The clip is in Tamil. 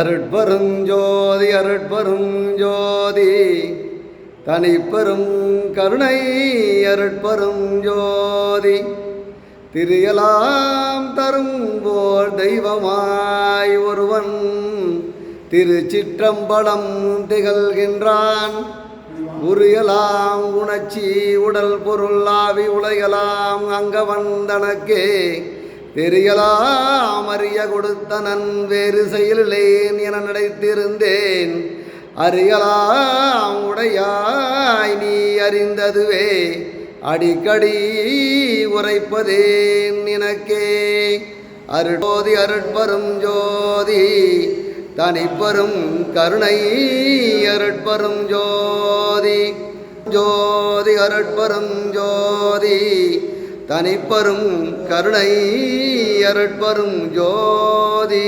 அருட்பெருஞ்சோதி அருட்பெருஞ்சோதி தனிப்பெரும் கருணை அருட்பெருஞ்சோதி திரியலாம் தரும்போர் தெய்வமாய் ஒருவன் திருச்சிற்றம்பலம் திகழ்கின்றான். உரியலாம் உணர்ச்சி உடல் பொருள் ஆவி உலகலாம் அங்கவன் தனக்கே தெரியலாம் அறிய கொடுத்தனன் வேறு செயலிலேன் என நினைத்திருந்தேன். அறியலாம் உடையாய் நீ அறிந்ததுவே அடிக்கடி உரைப்பதேன் நினக்கே. அருட்போதி அருட்பெரும் ஜோதி தனிப்பெரும் கருணை அருட்பெரும் ஜோதி ஜோதி அருட்பெரும் ஜோதி தனிப்பெரும் கருணை அருட்பெரும் ஜோதி.